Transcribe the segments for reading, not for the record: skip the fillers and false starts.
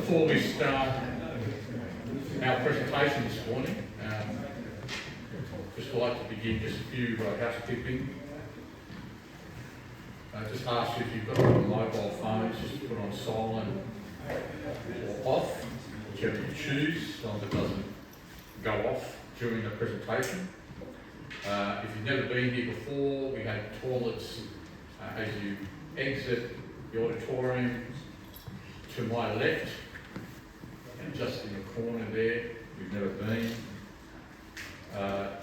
Before we start our presentation this morning, just like to begin just a few housekeeping. Just ask you if you've got mobile phones, just put on silent or off, whichever you choose, as long as it doesn't go off during the presentation. If you've never been here before, we have toilets as you exit the auditorium to my left, and just in the corner there, we've never been.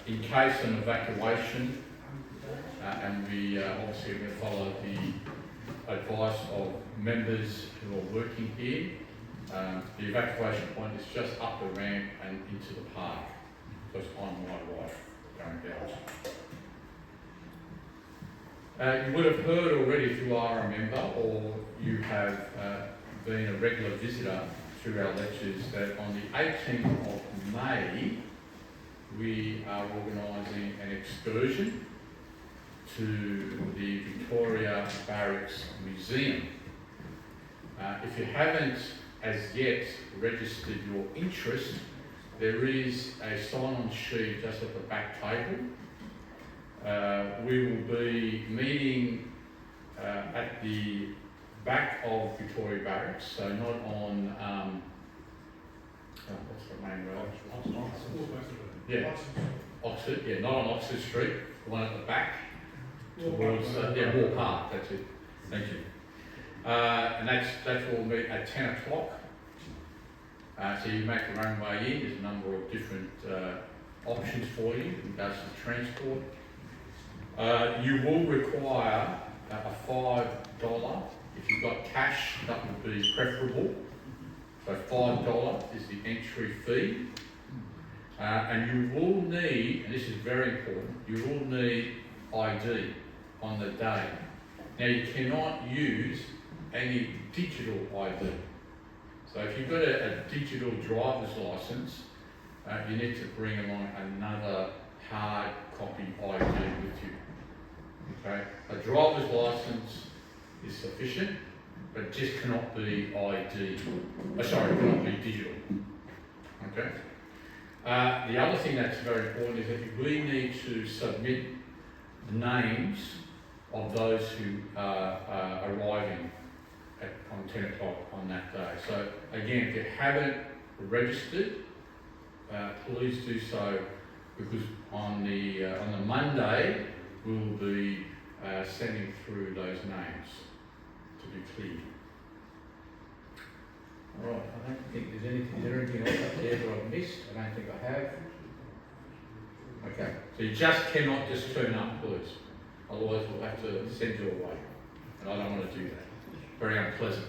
In case an evacuation, and we obviously going to follow the advice of members who are working here. The evacuation point is just up the ramp and into the park, so it's on my right going out. You would have heard already, if you are a member or you have been a regular visitor to our lectures, that on the 18th of May we are organising an excursion to the Victoria Barracks Museum. If you haven't as yet registered your interest, there is a sign-on sheet just at the back table. We will be meeting at the back of Victoria Barracks, so not on, what's the main road? Oxford, not on Oxford Street, the one at the back, towards, Moore Park, that's it, thank you. And that will be at 10 o'clock. So you make your own way in. There's a number of different options for you in regards to transport. You will require a $5. If you've got cash, that would be preferable. So $5 is the entry fee. And you will need, and this is very important, you will need ID on the day. Now you cannot use any digital ID. So if you've got a digital driver's license, you need to bring along another hard copy ID with you. Okay? A driver's license is sufficient, but just cannot be ID. Cannot be digital. Okay? The other thing that's very important is that we need to submit the names of those who are arriving on 10 o'clock on that day. So again, if you haven't registered, please do so, because on the Monday we will be sending through those names to be cleared. All right, I don't think there's anything. Is there anything else up there that I've missed? I don't think I have. Okay, so you just cannot just turn up, please. Otherwise we'll have to send you away. And I don't want to do that. Very unpleasant.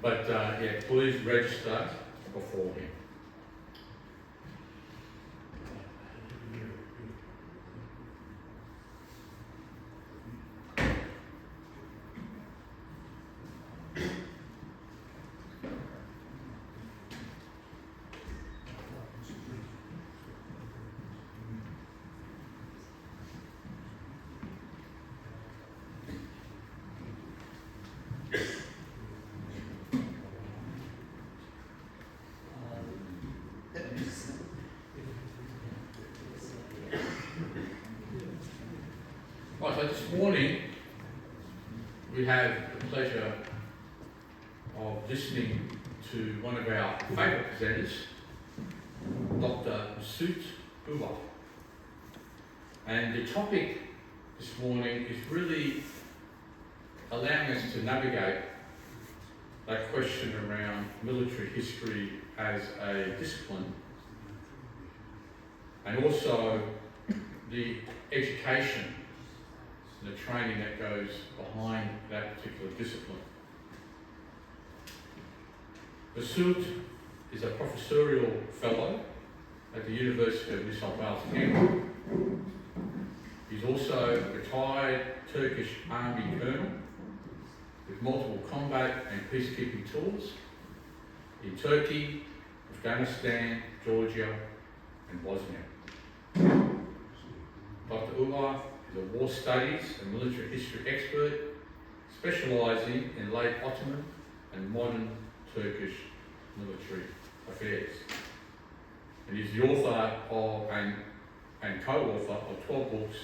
But please register beforehand. Right, so this morning we have the pleasure of listening to one of our favourite presenters, Dr Mesut Uyar. And the topic this morning is really allowing us to navigate that question around military history as a discipline, and also the education, the training that goes behind that particular discipline. Mesut is a professorial fellow at the University of New South Wales, Canberra. He's also a retired Turkish Army colonel with multiple combat and peacekeeping tours in Turkey, Afghanistan, Georgia, and Bosnia. Dr Uyar is a war studies and military history expert, specialising in late Ottoman and modern Turkish military affairs. And he's the author of and co-author of 12 books,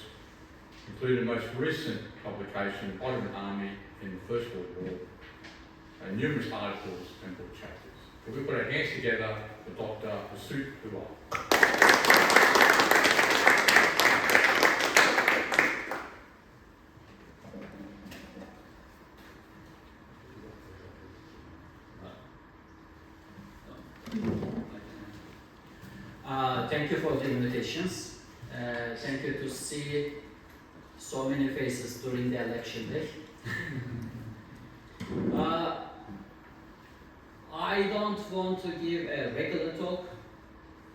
including the most recent publication, Ottoman Army in the First World War, and numerous articles and book chapters. So we put our hands together for Dr Mesut Uyar. Thank you for the invitations. Thank you to see so many faces during the election day. I don't want to give a regular talk,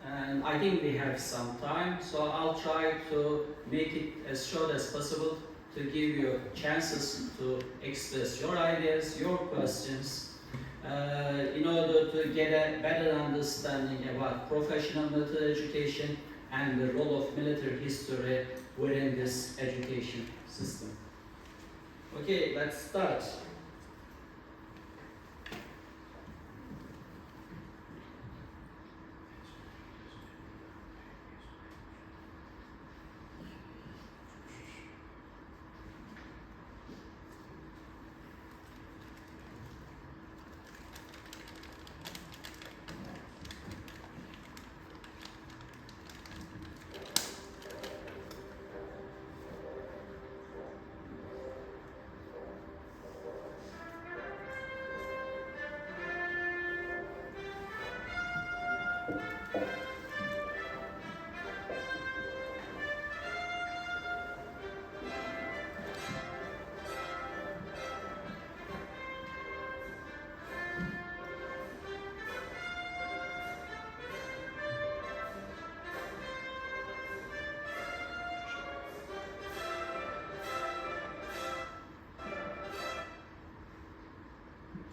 and I think we have some time, so I'll try to make it as short as possible to give you chances to express your ideas, your questions, in order to get a better understanding about professional military education and the role of military history within this education system. Okay, let's start.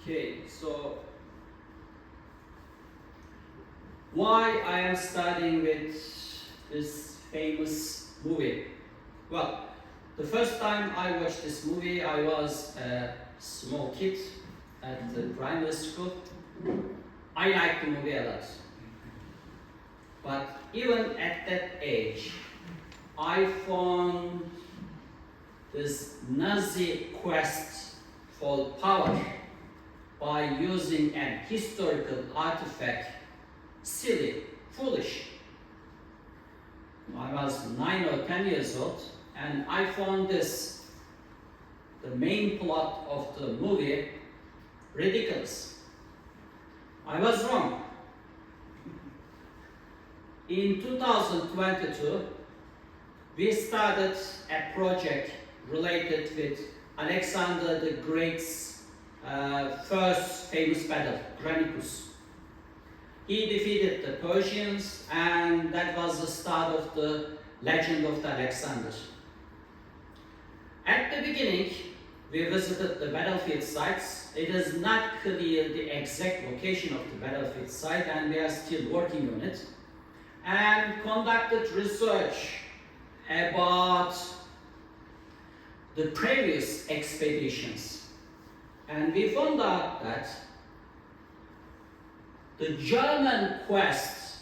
Okay, so why I am starting with this famous movie? Well, the first time I watched this movie, I was a small kid at the primary school. I liked the movie a lot. But even at that age, I found this Nazi quest for power by using an historical artifact silly, foolish. I was 9 or 10 years old, and I found this, the main plot of the movie, ridiculous. I was wrong. In 2022, we started a project related with Alexander the Great's first famous battle, Granicus. He defeated the Persians, and that was the start of the legend of the Alexander. At the beginning, we visited the battlefield sites. It is not clear the exact location of the battlefield site, and we are still working on it. And conducted research about the previous expeditions. And we found out that the German quest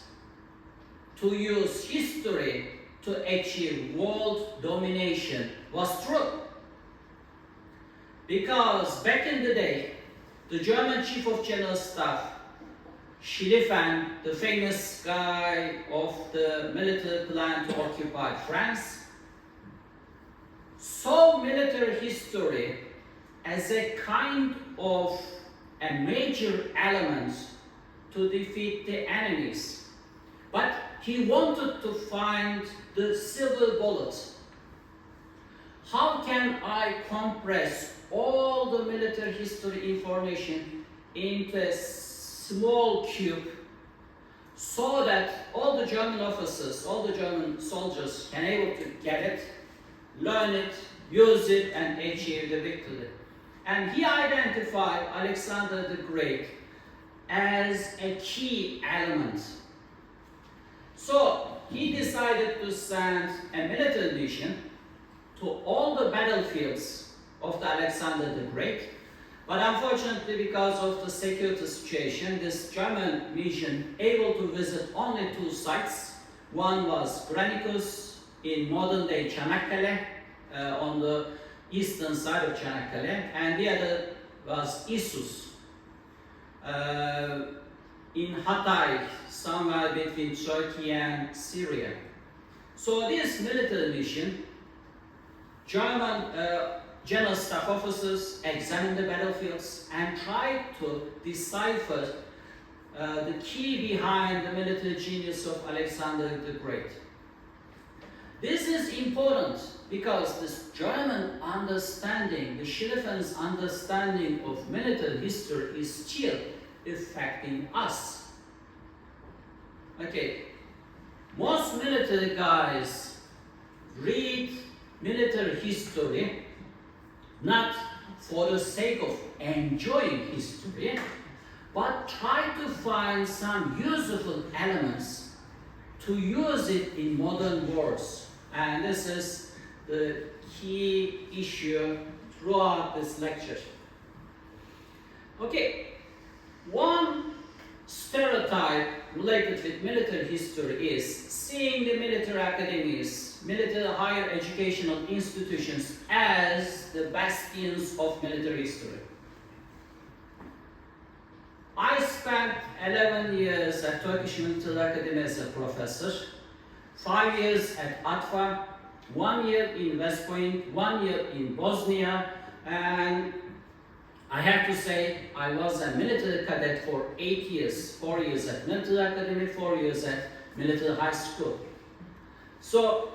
to use history to achieve world domination was true. Because back in the day, the German Chief of General Staff, Schlieffen, the famous guy of the military plan to occupy France, saw military history as a kind of a major element to defeat the enemies. But he wanted to find the silver bullet. How can I compress all the military history information into a small cube so that all the German officers, all the German soldiers can able to get it, learn it, use it, and achieve the victory? And he identified Alexander the Great as a key element. So he decided to send a military mission to all the battlefields of the Alexander the Great But unfortunately, because of the security situation, this German mission able to visit only 2 sites. One was Granicus in modern-day Çanakkale, on the eastern side of Çanakkale, and the other was Issus, in Hatay, somewhere between Turkey and Syria. So this military mission, German general staff officers examined the battlefields and tried to decipher the key behind the military genius of Alexander the Great. This is important because this German understanding, the Schlieffen understanding of military history is still affecting us. Okay, most military guys read military history not for the sake of enjoying history, but try to find some useful elements to use it in modern wars. And this is the key issue throughout this lecture. Okay, one stereotype related with military history is seeing the military academies, military higher educational institutions as the bastions of military history. I spent 11 years at Turkish Military Academy as a professor, 5 years at ATFA, 1 year in West Point, 1 year in Bosnia, and I have to say I was a military cadet for 8 years, 4 years at Military Academy, 4 years at Military High School. So,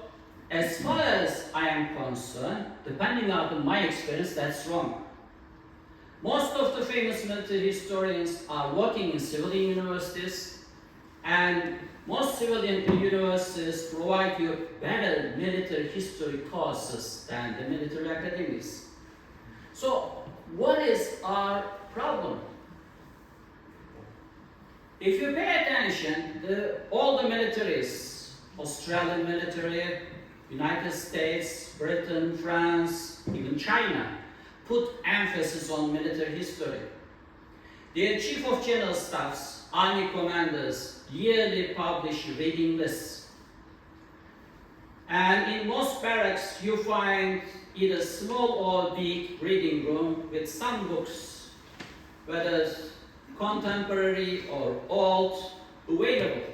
as far as I am concerned, depending on my experience, that's wrong. Most of the famous military historians are working in civilian universities, and most civilian universities provide you better military history courses than the military academies. So, what is our problem? If you pay attention, all the militaries, Australian military, United States, Britain, France, even China, put emphasis on military history. Their chief of general staffs, army commanders, yearly publish reading lists. And in most barracks, you find either small or big reading room with some books, whether contemporary or old, available.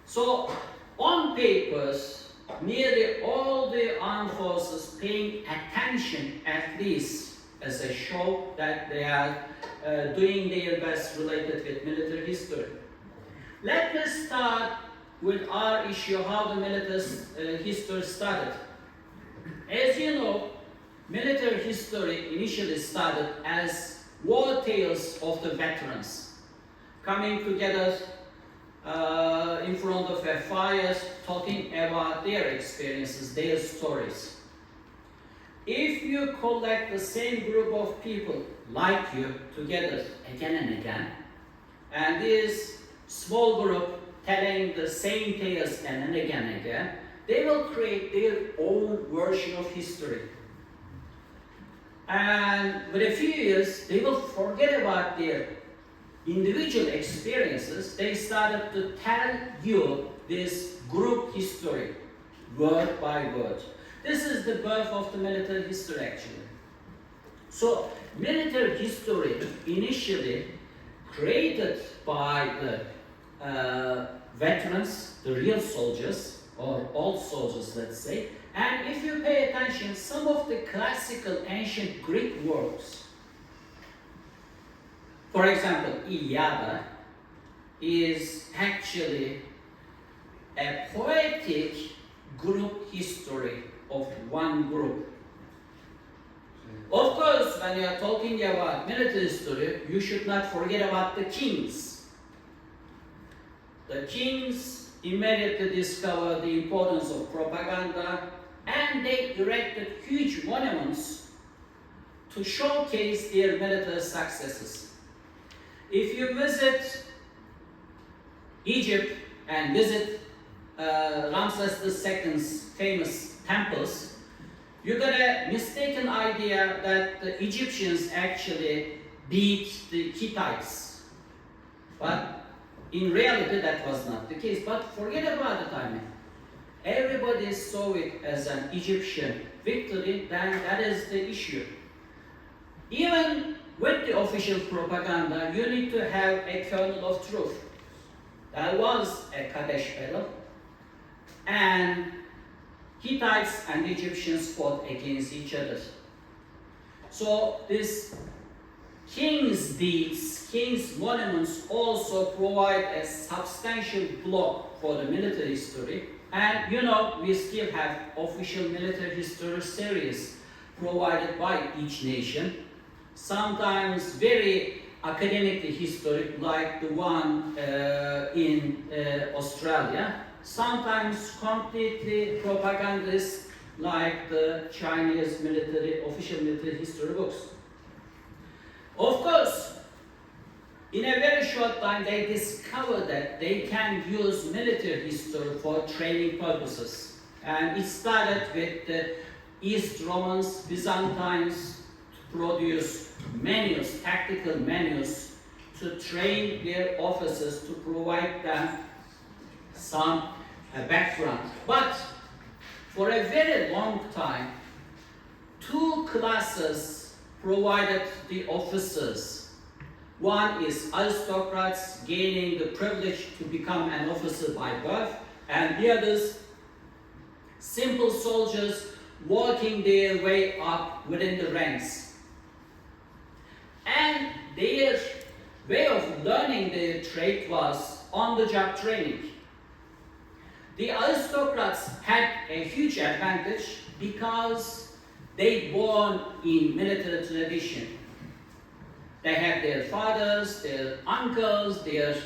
So, on papers, nearly all the armed forces paying attention at least as a show that they are doing their best related with military history. Let us start with our issue, how the military history started. As you know, military history initially started as war tales of the veterans, coming together in front of a fire, talking about their experiences, their stories. If you collect the same group of people like you together again and again, and this small group telling the same tales again and again, they will create their own version of history. And with a few years, they will forget about their individual experiences. They started to tell you this group history, word by word. This is the birth of the military history, actually. So, military history initially created by the veterans, the real soldiers, or old soldiers, let's say. And if you pay attention, some of the classical ancient Greek works, for example, Iliada is actually a poetic group history of one group. Of course, when you are talking about military history, you should not forget about the kings. The kings immediately discovered the importance of propaganda, and they erected huge monuments to showcase their military successes. If you visit Egypt and visit Ramses II's famous temples, you got a mistaken idea that the Egyptians actually beat the Hittites. But in reality, that was not the case. But forget about it, I mean. Everybody saw it as an Egyptian victory, then that is the issue. Even with the official propaganda, you need to have a kernel of truth. There was a Kadesh battle, and Hittites and Egyptians fought against each other. So this king's deeds, king's monuments also provide a substantial block for the military history. And you know, we still have official military history series provided by each nation. Sometimes very academically historic, like the one in Australia. Sometimes completely propagandist, like the Chinese official military history books. Of course, in a very short time, they discovered that they can use military history for training purposes. And it started with the East Romans, Byzantines, to produce manuals, tactical manuals, to train their officers, to provide them some background. But for a very long time, two classes provided the officers. One is aristocrats gaining the privilege to become an officer by birth, and the others, simple soldiers working their way up within the ranks. And their way of learning their trade was on-the-job training. The aristocrats had a huge advantage because they born in military tradition. They have their fathers, their uncles, their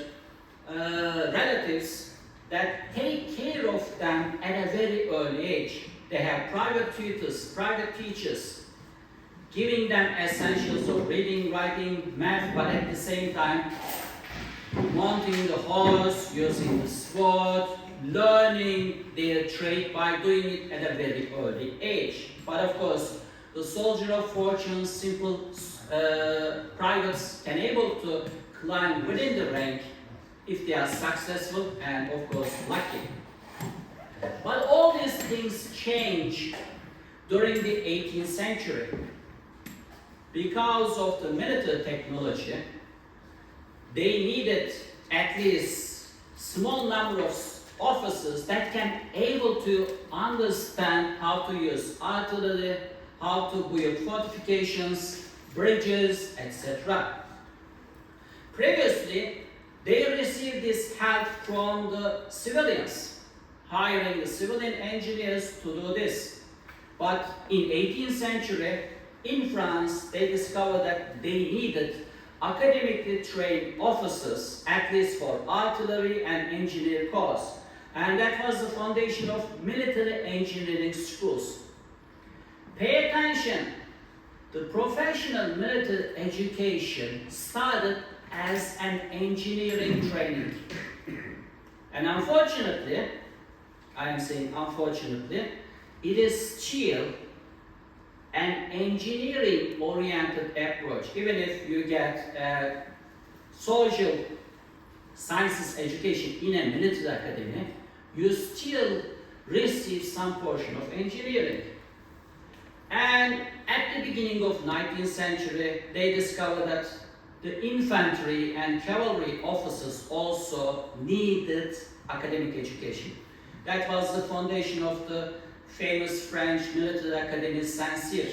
relatives that take care of them at a very early age. They have private tutors, private teachers, giving them essentials of reading, writing, math, but at the same time, mounting the horse, using the sword, learning their trade by doing it at a very early age. But of course, the soldier of fortune, simple privates can able to climb within the rank if they are successful and of course lucky. But all these things change during the 18th century. Because of the military technology, they needed at least small number of officers that can able to understand how to use artillery, how to build fortifications, bridges, etc. Previously, they received this help from the civilians, hiring the civilian engineers to do this. But in 18th century, in France, they discovered that they needed academically trained officers, at least for artillery and engineer course. And that was the foundation of military engineering schools. Pay attention. The professional military education started as an engineering training. And unfortunately, I am saying unfortunately, it is still an engineering-oriented approach. Even if you get a social sciences education in a military academy, you still receive some portion of engineering. And at the beginning of 19th century, they discovered that the infantry and cavalry officers also needed academic education. That was the foundation of the famous French military academy Saint-Cyr.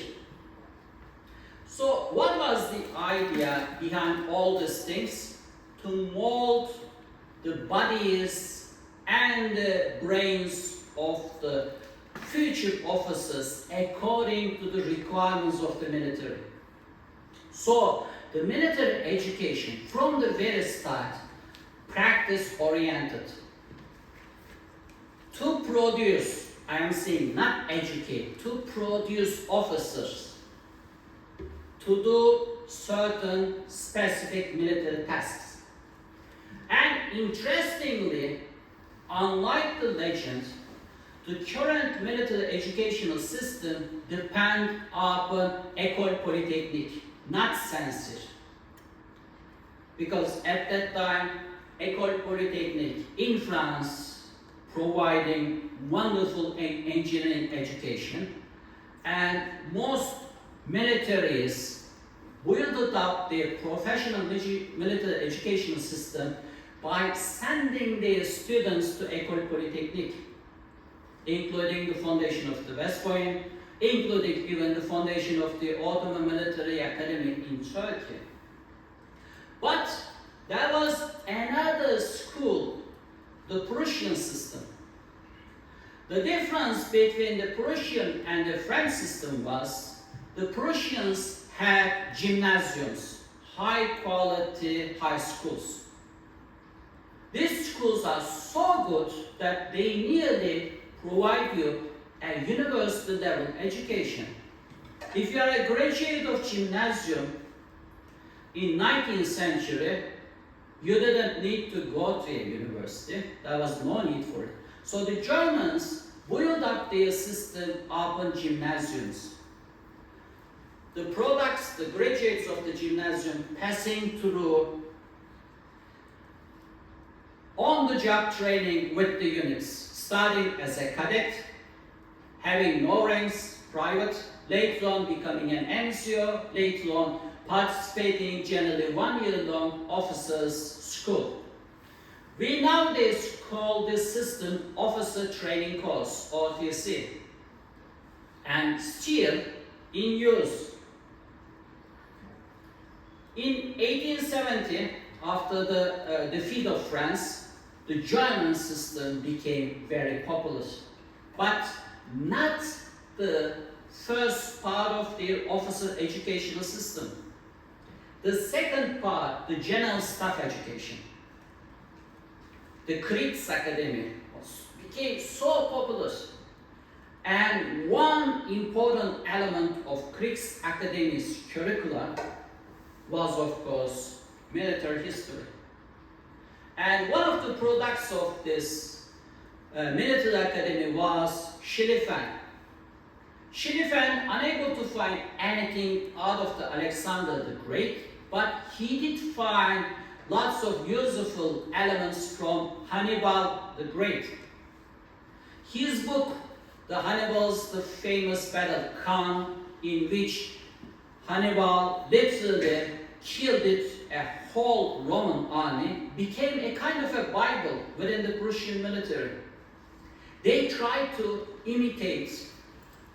So what was the idea behind all these things? To mold the bodies and the brains of the future officers according to the requirements of the military. So the military education from the very start, practice oriented. To produce, I am saying not educate, to produce officers to do certain specific military tasks. And interestingly, unlike the legend, the current military educational system depend upon École Polytechnique, not censure. Because at that time, École Polytechnique in France providing wonderful engineering education, and most militaries built up their professional military educational system by sending their students to École Polytechnique, including the foundation of the West Point, including even the foundation of the Ottoman Military Academy in Turkey. But there was another school, the Prussian system. The difference between the Prussian and the French system was the Prussians had gymnasiums, high quality high schools. These schools are so good that they nearly provide you a university level education. If you are a graduate of gymnasium in 19th century, you didn't need to go to a university. There was no need for it. So the Germans built up their system upon gymnasiums. The products, the graduates of the gymnasium passing through on-the-job training with the units, starting as a cadet, having no ranks, private, later on becoming an NCO, later on participating generally 1 year long officers school. We nowadays call this system Officer Training Course, OTC, and still in use. In 1870, after the defeat of France, the German system became very popular, but not the first part of their officer educational system. The second part, the general staff education. The Kriegsakademie became so popular, and one important element of Kriegsakademie's curricula was, of course, military history. And one of the products of this military academy was Schlieffen. Schlieffen, unable to find anything out of the Alexander the Great, but he did find lots of useful elements from Hannibal the Great. His book, the Hannibal's the famous battle Cannes, in which Hannibal literally killed a whole Roman army, became a kind of a Bible within the Prussian military. They tried to imitate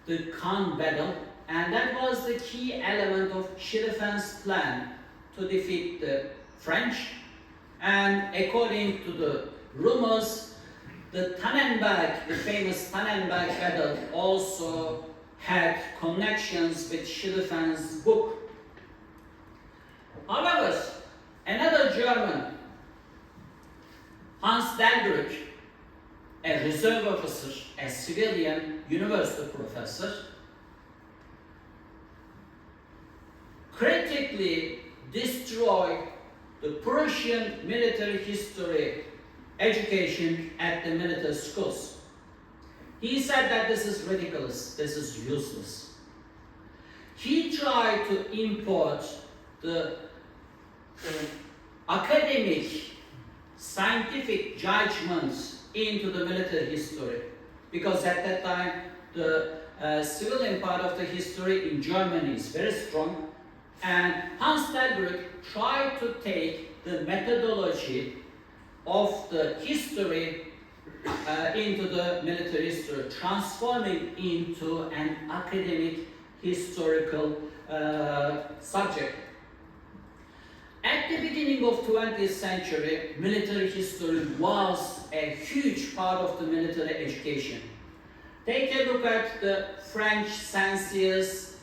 the Cannes battle, and that was the key element of Schlieffen's plan to defeat the French. And according to the rumors, the Tannenberg, the famous Tannenberg battle, also had connections with Schlieffen's book. However, another German, Hans Delbrück, a reserve officer, a civilian university professor, critically destroyed the Prussian military history education at the military schools. He said that this is ridiculous, this is useless. He tried to import the academic, scientific judgments into the military history, because at that time the civilian part of the history in Germany is very strong, and Hans Delbrück tried to take the methodology of the history into the military history, transforming into an academic historical subject. At the beginning of 20th century, military history was a huge part of the military education. Take a look at the French census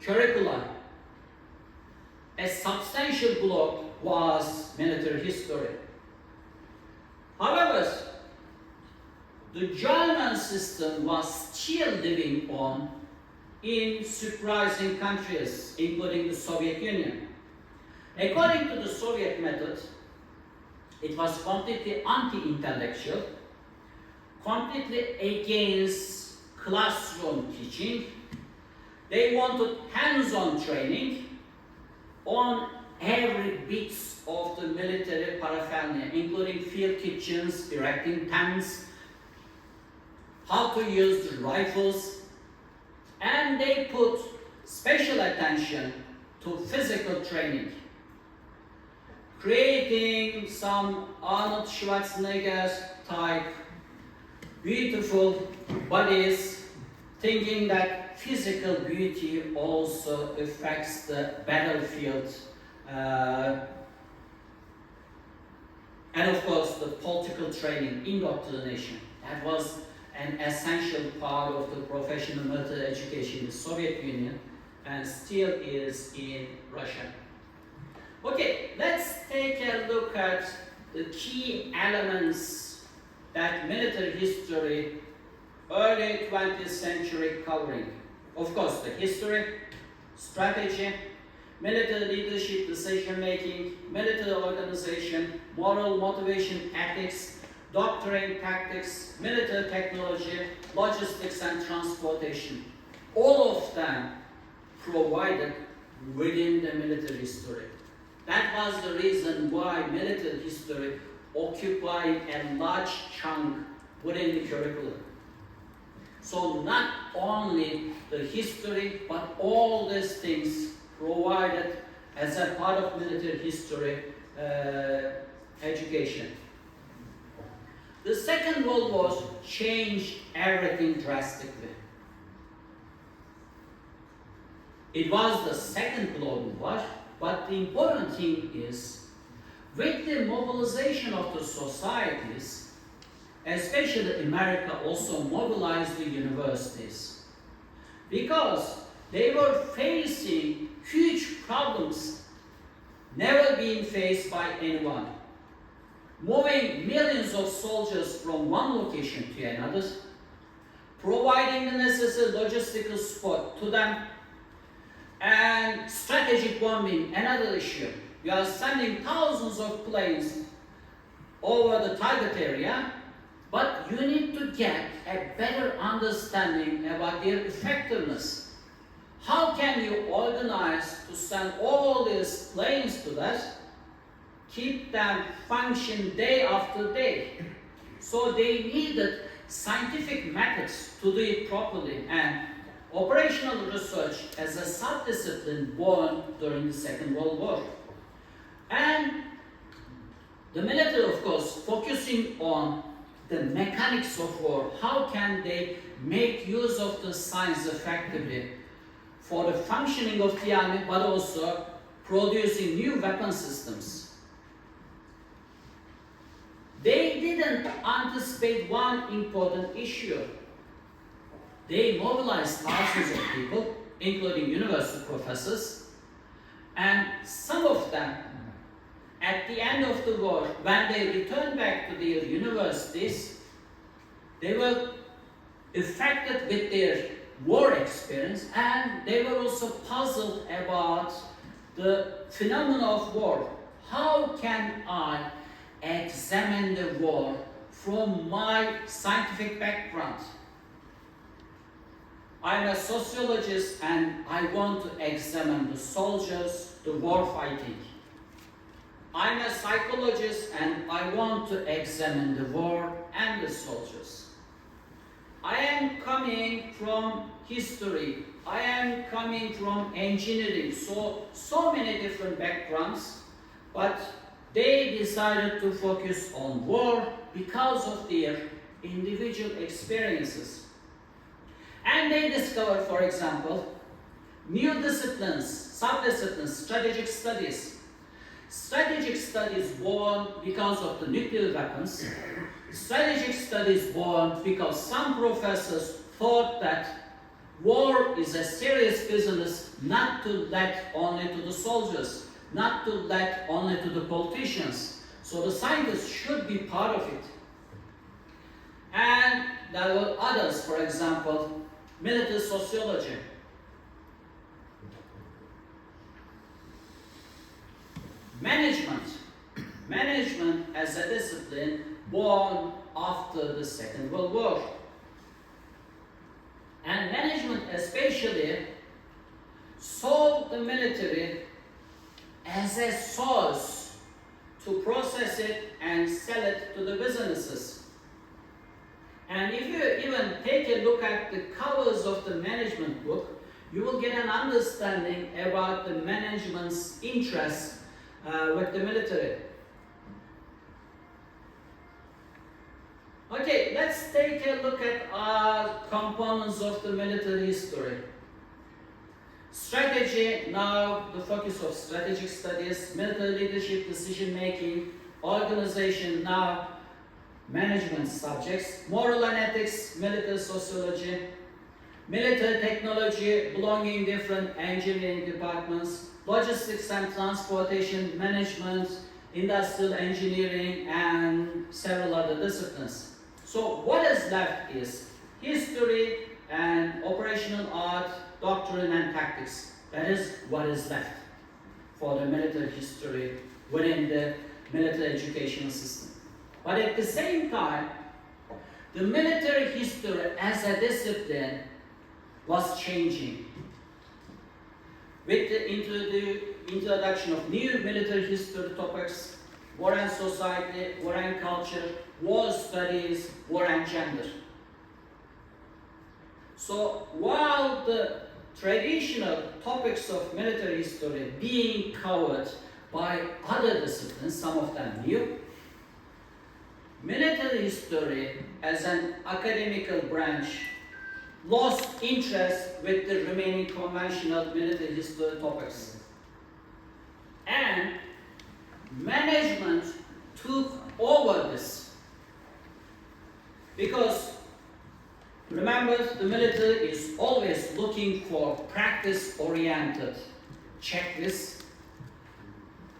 curricula. A substantial block was military history. However, the German system was still living on in surprising countries, including the Soviet Union. According to the Soviet method, it was completely anti-intellectual, completely against classroom teaching. They wanted hands-on training on every bit of the military paraphernalia, including field kitchens, erecting tents, how to use the rifles, and they put special attention to physical training, creating some Arnold Schwarzenegger type beautiful bodies, thinking that physical beauty also affects the battlefield, and of course the political training, indoctrination. That was an essential part of the professional military education in the Soviet Union and still is in Russia. Okay, let's take a look at the key elements that military history, early 20th century covering. Of course, the history, strategy, military leadership, decision making, military organization, moral motivation, ethics, doctrine, tactics, military technology, logistics and transportation. All of them provided within the military history. That was the reason why military history occupied a large chunk within the curriculum. So not only the history, but all these things provided as a part of military history education. The Second World War changed everything drastically. It was the second global war, but the important thing is, with the mobilization of the societies, especially America also mobilized the universities, because they were facing huge problems never being faced by anyone. Moving millions of soldiers from one location to another, providing the necessary logistical support to them, and strategic bombing, another issue. We are sending thousands of planes over the target area, but you need to get a better understanding about their effectiveness. How can you organize to send all these planes to that, keep them function day after day? So they needed scientific methods to do it properly, and operational research as a sub-discipline born during the Second World War. And the military, of course, focusing on the mechanics of war. How can they make use of the science effectively for the functioning of the army, but also producing new weapon systems? They didn't anticipate one important issue. They mobilized thousands of people, including university professors, and some of them, at the end of the war, when they returned back to their universities, they were affected with their war experience, and they were also puzzled about the phenomena of war. How can I examine the war from my scientific background? I'm a sociologist and I want to examine the soldiers, the war fighting. I'm a psychologist and I want to examine the war and the soldiers. I am coming from history. I am coming from engineering. So many different backgrounds, but they decided to focus on war because of their individual experiences. And they discovered, for example, new disciplines, sub-disciplines, strategic studies. Strategic studies born because of the nuclear weapons. Strategic studies born because some professors thought that war is a serious business, not to let only to the soldiers, not to let only to the politicians. So the scientists should be part of it. And there were others, for example, military sociology. Management as a discipline born after the Second World War. And management especially saw the military as a source to process it and sell it to the businesses. And if you even take a look at the covers of the management book, you will get an understanding about the management's interest with the military. Okay, let's take a look at components of the military history. Strategy, now the focus of strategic studies, military leadership, decision making, organization, now management subjects, moral and ethics, military sociology, military technology belonging different engineering departments, logistics and transportation, management, industrial engineering, and several other disciplines. So what is left is history and operational art, doctrine and tactics. That is what is left for the military history within the military education system. But at the same time, the military history as a discipline was changing. With the introduction of new military history topics, war and society, war and culture, war studies, war and gender. So while the traditional topics of military history being covered by other disciplines, some of them new, military history as an academical branch lost interest with the remaining conventional military history topics. And management took over this. Because remember, the military is always looking for practice-oriented checklists,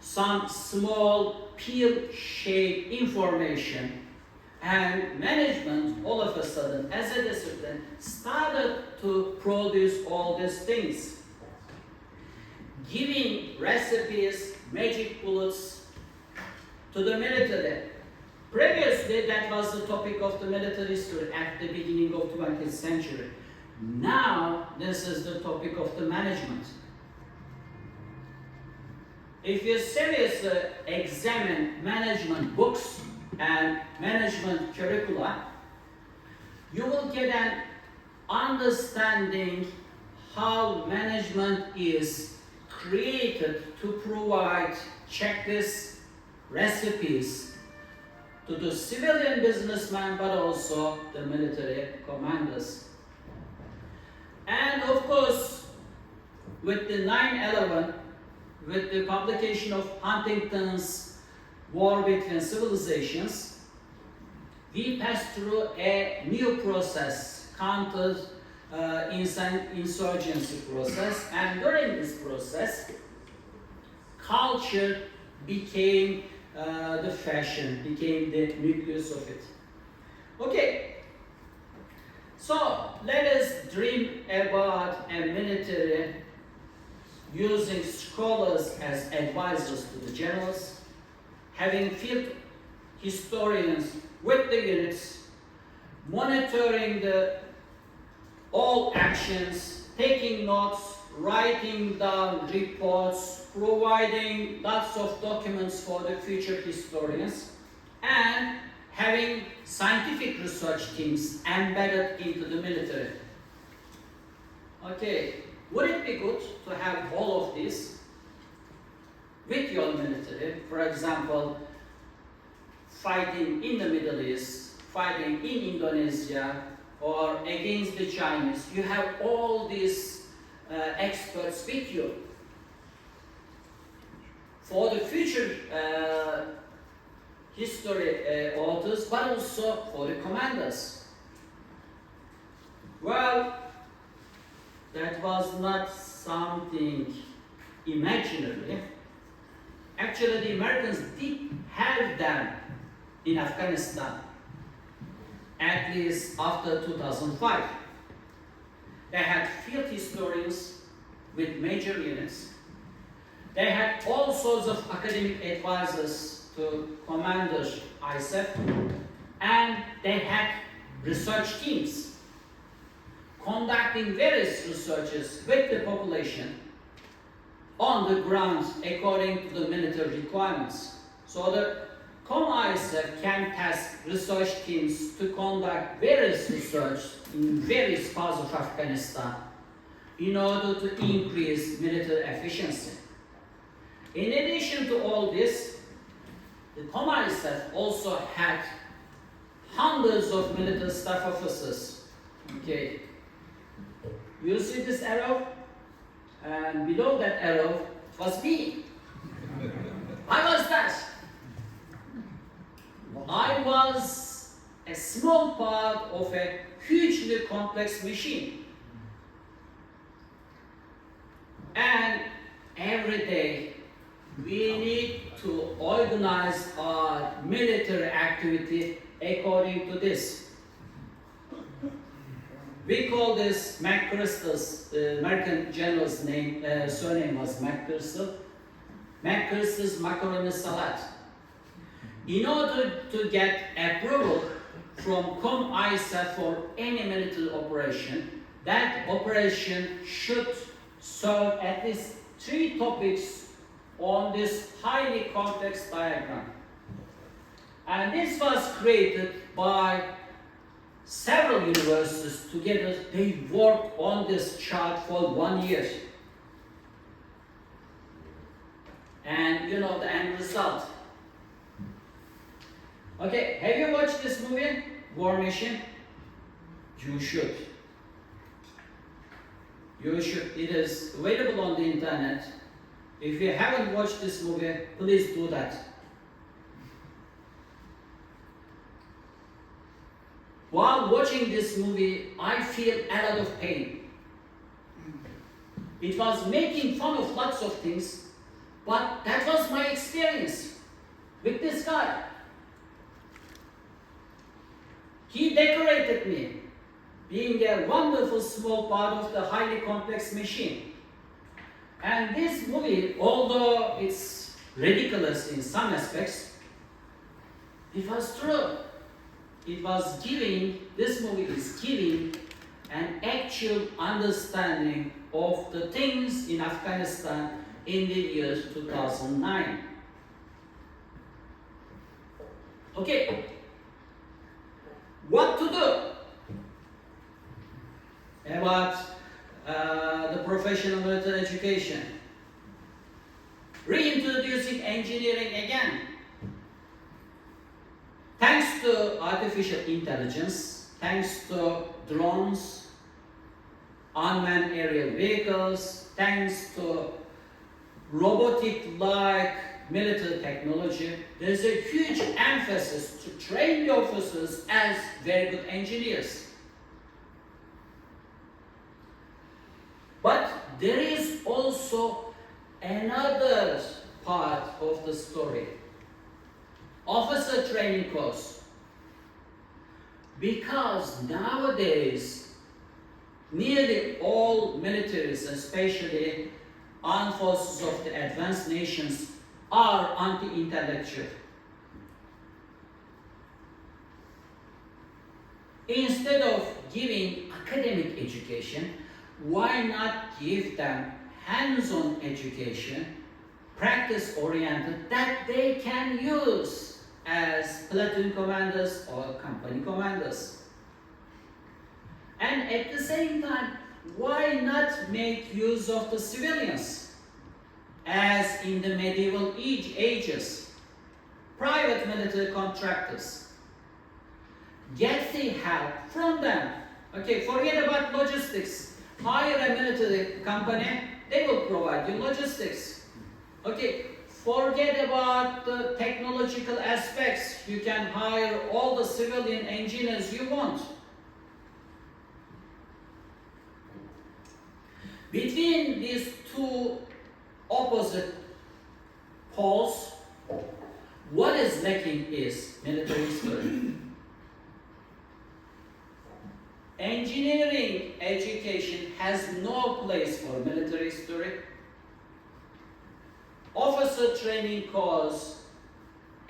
some small pill-shaped information, and management all of a sudden, as a discipline, started to produce all these things, giving recipes, magic bullets to the military. Previously, that was the topic of the military history at the beginning of 20th century. Now, this is the topic of the management. If you seriously examine management books and management curricula, you will get an understanding how management is created to provide checklists, recipes to the civilian businessmen, but also the military commanders. And of course, with the 9/11, with the publication of Huntington's War Between Civilizations, we passed through a new process, insurgency process, and during this process, culture became the fashion, became the nucleus of it. Okay, so let us dream about a military using scholars as advisors to the generals, having field historians with the units, monitoring all actions, taking notes, writing down reports, providing lots of documents for the future historians, and having scientific research teams embedded into the military. Okay, would it be good to have all of this with your military? For example, fighting in the Middle East, fighting in Indonesia, or against the Chinese. You have all these experts with you for the future history authors, but also for the commanders. Well, that was not something imaginary. Actually, the Americans did have them in Afghanistan, at least after 2005. They had field historians with major units. They had all sorts of academic advisors to commanders, ISAF, and they had research teams conducting various researches with the population on the ground according to the military requirements. So the COM-ISF can task research teams to conduct various research in various parts of Afghanistan in order to increase military efficiency. In addition to all this, the COM-ISF also had hundreds of military staff officers. Okay, you see this arrow? And below that arrow was me. I was that. I was a small part of a hugely complex machine. And every day we need to organize our military activity according to this. We call this McChrystal's, the American general's surname was McChrystal. McChrystal's macaroni salad. In order to get approval from COM-ISF for any military operation, that operation should serve at least 3 topics on this highly complex diagram. And this was created by several universities together. They worked on this chart for 1 year. And you know the end result. Okay, have you watched this movie, War Machine? You should. You should. It is available on the internet. If you haven't watched this movie, please do that. While watching this movie, I feel a lot of pain. It was making fun of lots of things, but that was my experience with this guy. He decorated me, being a wonderful small part of the highly complex machine. And this movie, although it's ridiculous in some aspects, it was true. This movie is giving an actual understanding of the things in Afghanistan in the year 2009. Okay, what to do about the professional military education? Reintroducing engineering again. Thanks to artificial intelligence, thanks to drones, unmanned aerial vehicles, thanks to robotic-like military technology, there's a huge emphasis to train the officers as very good engineers. But there is also another part of the story. Officer training course. Because nowadays, nearly all militaries, especially armed forces of the advanced nations, are anti-intellectual. Instead of giving academic education, why not give them hands-on education, practice-oriented, that they can use as platoon commanders or company commanders? And at the same time, why not make use of the civilians as in the medieval ages, private military contractors? Get the help from them. Okay, forget about logistics. Hire a military company, they will provide you logistics. Okay, forget about the technological aspects. You can hire all the civilian engineers you want. Between these two opposite poles, what is lacking is military history. Engineering education has no place for military history. Officer training course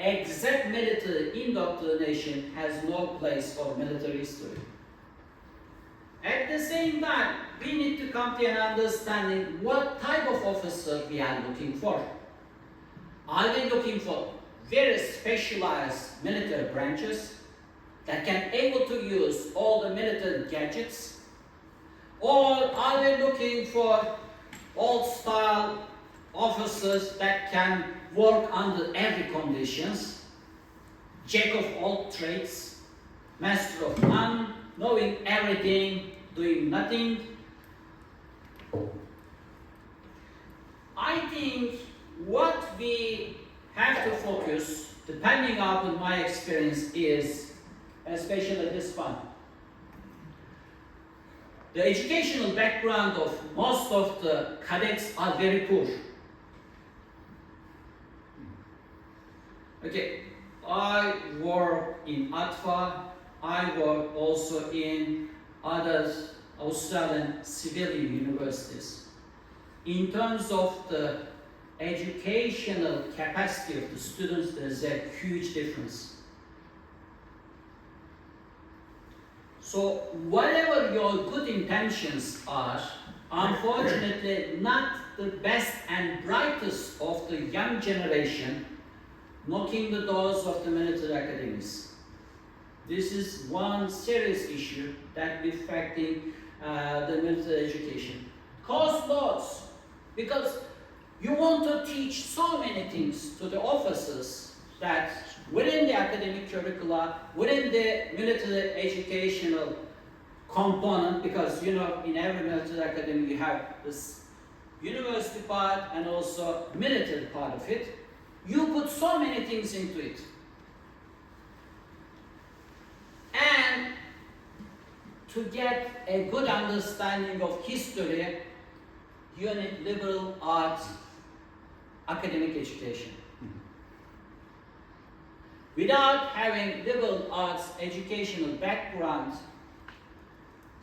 exact military indoctrination has no place for military history. At the same time, we need to come to an understanding what type of officer we are looking for. Are we looking for very specialized military branches that can able to use all the military gadgets? Or are we looking for old style officers that can work under every conditions, jack of all trades, master of none, knowing everything, doing nothing? I think what we have to focus, depending upon my experience, is especially this one. The educational background of most of the cadets are very poor. Okay, I work in ATFA, I work also in other Australian civilian universities. In terms of the educational capacity of the students, there's a huge difference. So whatever your good intentions are, unfortunately not the best and brightest of the young generation knocking the doors of the military academies. This is one serious issue that is affecting the military education. Cost loss, because you want to teach so many things to the officers that within the academic curricula, within the military educational component, because you know in every military academy you have this university part and also military part of it. You put so many things into it. And to get a good understanding of history, you need liberal arts academic education. Without having liberal arts educational background,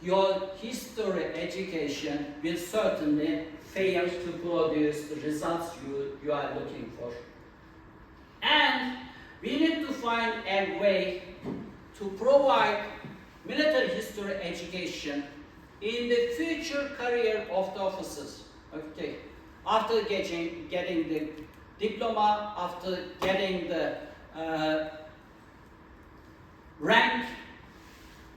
your history education will certainly fail to produce the results you are looking for. And we need to find a way to provide military history education in the future career of the officers. Okay, after getting the diploma, after getting the rank,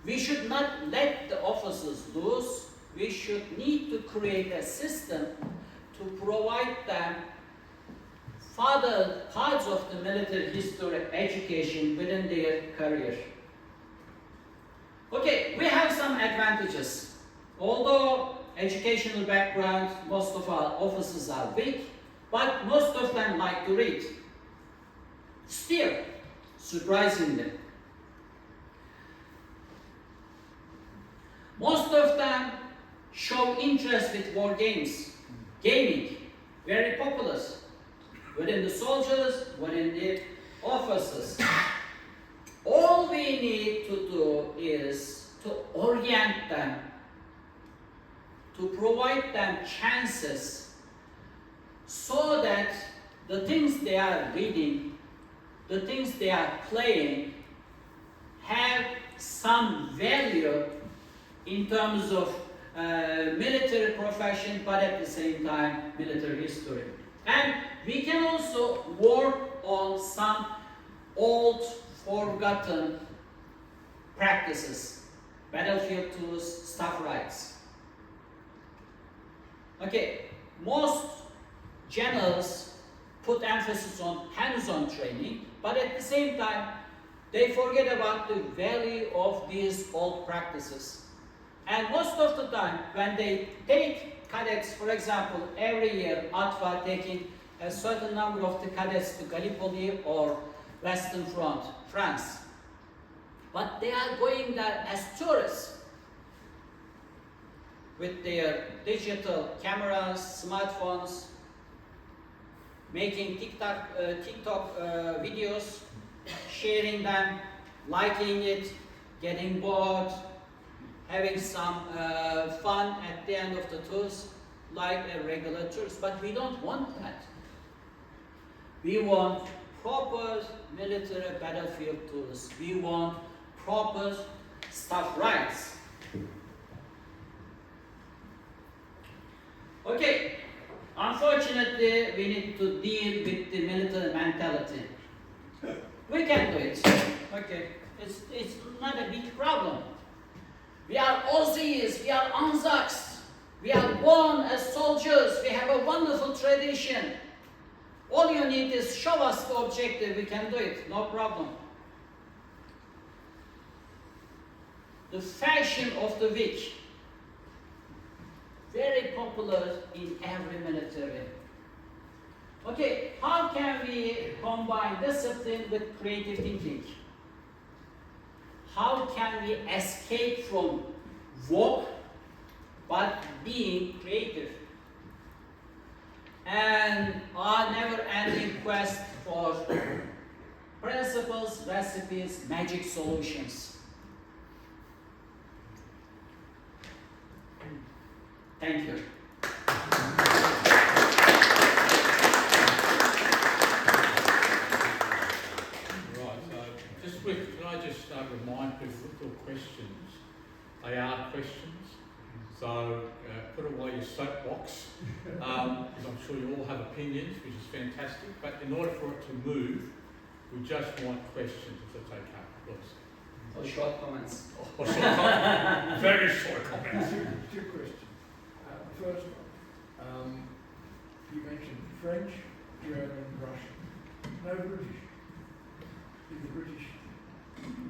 we should not let the officers lose. We should need to create a system to provide them further parts of the military history education within their career. Okay, we have some advantages. Although educational background, most of our officers are weak, but most of them like to read. Still, surprisingly, most of them show interest with war games, gaming, very popular within the soldiers, within the officers. All we need to do is to orient them, to provide them chances so that the things they are reading, the things they are playing have some value in terms of military profession, but at the same time military history. And we can also work on some old forgotten practices, battlefield tools, staff rights. Okay, most generals put emphasis on hands-on training, but at the same time they forget about the value of these old practices. And most of the time when they take cadets, for example, every year ATFA taking a certain number of the cadets to Gallipoli or Western Front, France. But they are going there as tourists with their digital cameras, smartphones, making TikTok videos, sharing them, liking it, getting bored, having some fun at the end of the tours, like a regular tourist. But we don't want that. We want proper military battlefield tools. We want proper staff rights. Okay, unfortunately, we need to deal with the military mentality. We can do it. Okay, it's not a big problem. We are Aussies, we are Anzacs, we are born as soldiers, we have a wonderful tradition. All you need is show us the objective, we can do it, no problem. The fashion of the week, very popular in every military. Okay, how can we combine discipline with creative thinking? How can we escape from work but being creative? And our never-ending quest for principles, recipes, magic solutions. Thank you. Can I just remind people with your questions, they are questions, so put away your soapbox, because I'm sure you all have opinions, which is fantastic, but in order for it to move, we just want questions, if that's okay, please. Or short comments. Or short comments, very short comments. Two questions. The first one, you mentioned French, German, Russian, no British. Did the British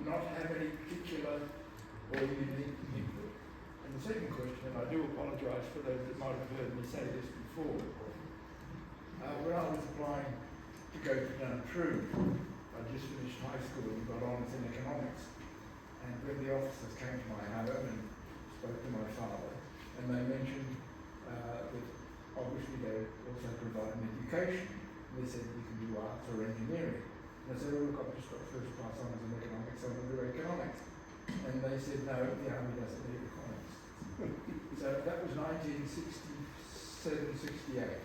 not have any particular or unique input? And the second question, and I do apologise for those that might have heard me say this before, when I was applying to go to True, I just finished high school and got honours in economics. And when the officers came to my home and spoke to my father, and they mentioned that obviously they also provide an education, and they said you can do arts or engineering. And I said, oh look, I've just got first class honours in economics, so I'm going to do economics. And they said, no, the army doesn't need economics. So that was 1967, 68.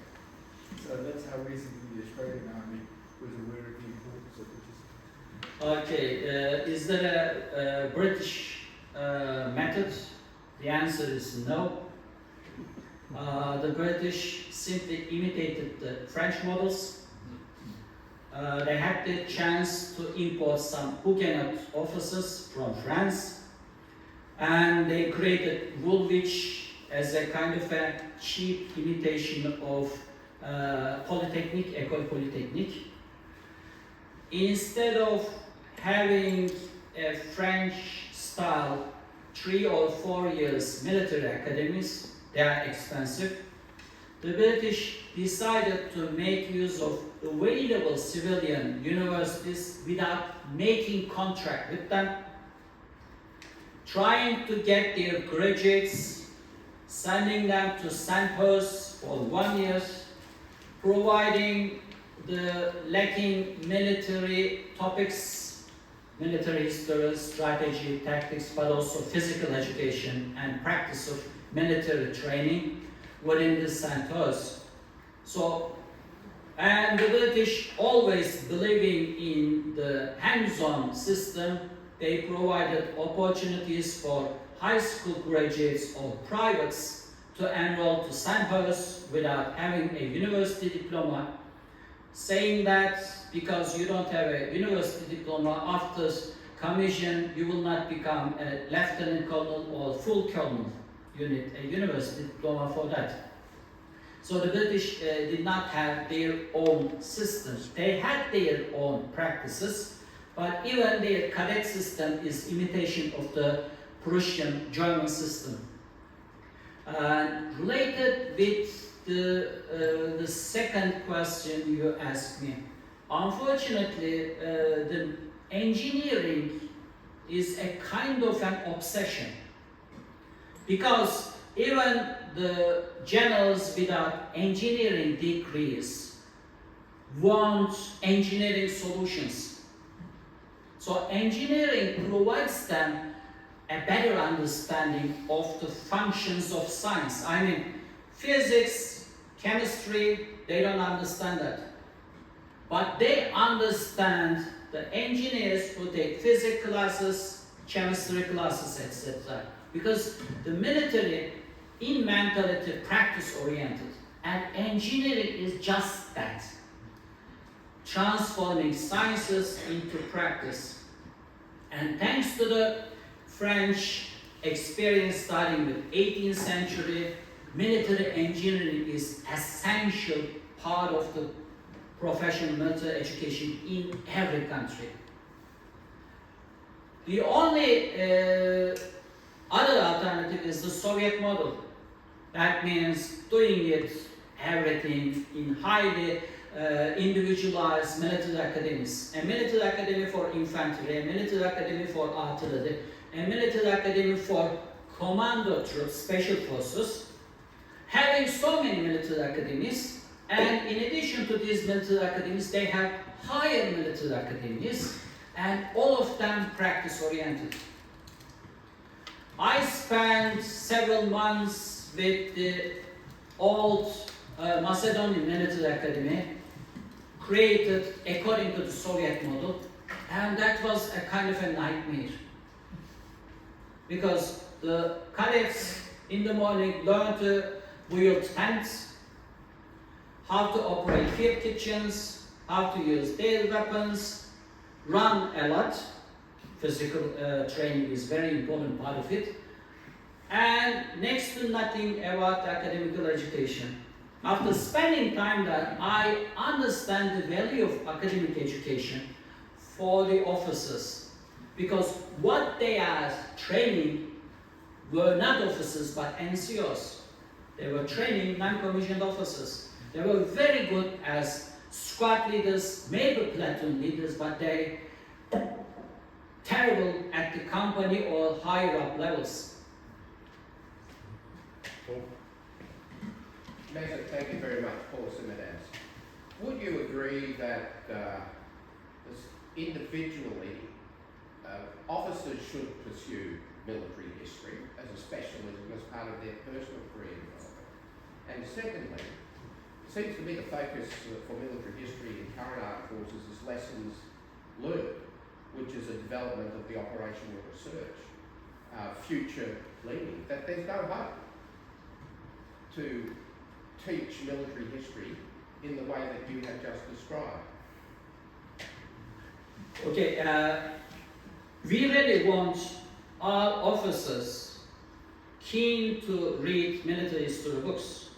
So that's how recently the Australian Army was aware of the importance of British. Okay, is there a British method? The answer is no. The British simply imitated the French models. They had the chance to import some Huguenot officers from France, and they created Woolwich as a kind of a cheap imitation of Polytechnic, École Polytechnique. Instead of having a French-style 3 or 4 years military academies, they are expensive. The British decided to make use of available civilian universities without making contract with them, trying to get their graduates, sending them to Sandhurst for 1 year, providing the lacking military topics, military history, strategy, tactics, but also physical education and practice of military training within the Sandhurst. So, and the British, always believing in the hands-on system, they provided opportunities for high school graduates or privates to enroll to Sandhurst without having a university diploma, saying that because you don't have a university diploma, after commission you will not become a lieutenant colonel or full colonel. You need a university diploma for that. So the British did not have their own systems. They had their own practices, but even their cadet system is imitation of the Prussian German system. Related with the second question you asked me, unfortunately, the engineering is a kind of an obsession, because even the generals without engineering degrees want engineering solutions. So engineering provides them a better understanding of the functions of science. I mean, physics, chemistry, they don't understand that. but they understand the engineers who take physics classes, chemistry classes, etc. Because the military in mentality practice oriented, and engineering is just that, transforming sciences into practice. And thanks to the French experience starting with 18th century, military engineering is essential part of the professional military education in every country. The only other alternative is the Soviet model. That means doing it everything in highly individualized military academies. A military academy for infantry, a military academy for artillery, a military academy for commando troops, special forces, having so many military academies, and in addition to these military academies, they have higher military academies, and all of them practice oriented. I spent several months with the old Macedonian military academy, created according to the Soviet model, and that was a kind of a nightmare. Because the cadets in the morning learn to wield tents, how to operate field kitchens, how to use their weapons, run a lot. Physical training is very important part of it. And next to nothing about academical education. After spending time there, I understand the value of academic education for the officers. Because what they are training were not officers but NCOs. They were training non-commissioned officers. They were very good as squad leaders, maybe platoon leaders, but they terrible at the company or higher up levels. Mesut, thank you very much, Paul Simidas. Would you agree that individually officers should pursue military history as a specialism as part of their personal career development? And secondly, it seems to me the focus for military history in current armed forces is lessons learned, which is a development of the operational research, future leading, that there's no hope to teach military history in the way that you have just described. Okay, we really want our officers keen to read military history books.